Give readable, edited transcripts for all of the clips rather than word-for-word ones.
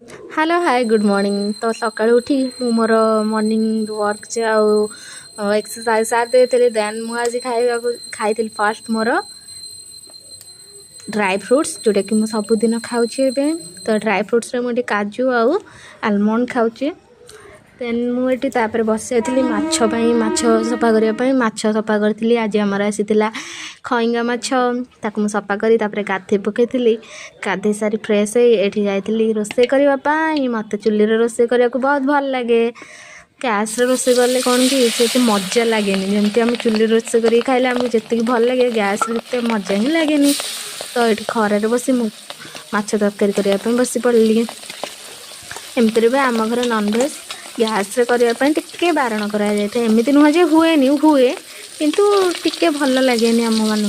Hello hi good morning. तो सका उठी मोर मॉर्निंग वर्क से एक्सरसाइज सारी देते देन मुझे खाई फास्ट मोर ड्राई फ्रुट्स जोटा कि मुझे सबुदिन खाऊँ। तो ड्राई फ्रुट्स रे मुझे काजू आउ आलमंड खाऊँ। देन मुझे बस जाती माछ सफा करने माछ सफा करी। आज आमर आसी खईंगा माछ ताकू सफा करी गाधे पकई गाधे सारी फ्रेश ये जाइली रोसे करने। मत चुली रोसे करने को बहुत भल लगे। गैस रोसे कले कौन कि से मजा लगे जमी आम चुली रोसे कर खाइले आमको जी भल लगे गैस मजा ही लगे। तो ये खरार बस माछ तरकारी करने बस पड़ी। एमती भी आम घर नॉनभेज गैस करने टिके बारण करमती नुह जे हुए हुए किंतु टिके भल लगे आम मान।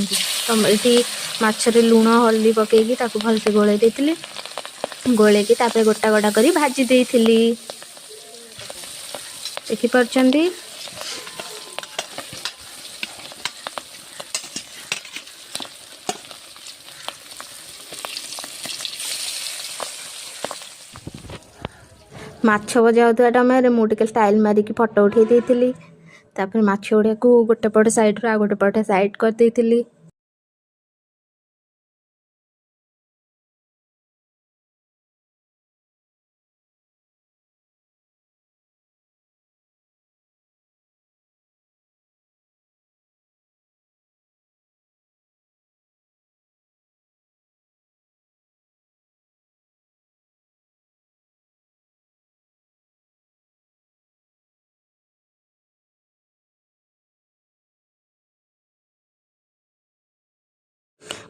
तो ये माछरे लुण हल्दी पकईकी भलसे गोल देती गोल गोटा गोटा कर भाजी देती देखिपार। माछ भजा होता टाइम मुझे स्टाइल मारिकी फटो उठे देती। माछ गुड़िया को गोटे पटे साइड रू गोटे पटे साइड कर देती।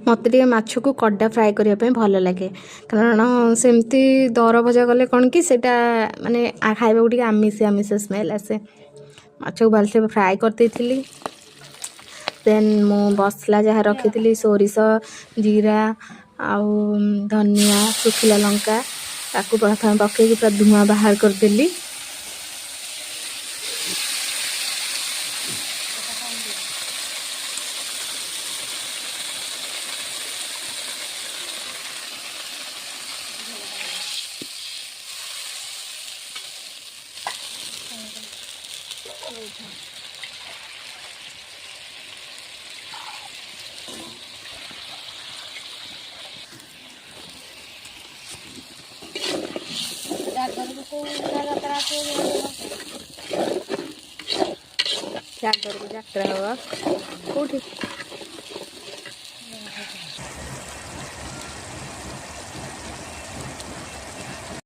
मत माछ को कड़ा फ्राए करने भल लगे कारण सेमती दर भजा कले कौन कि माने खाइबा टे आमिष आमिष स्मेल आसे। माछ को भलसे फ्राए करते देन मु मसला जहाँ रखी सोरिष जीरा आउ धनिया सुखिला लंका ताकू प्रथम पकईकी पूरा धुआं बाहर करदेली। जात्रा हवा कौटी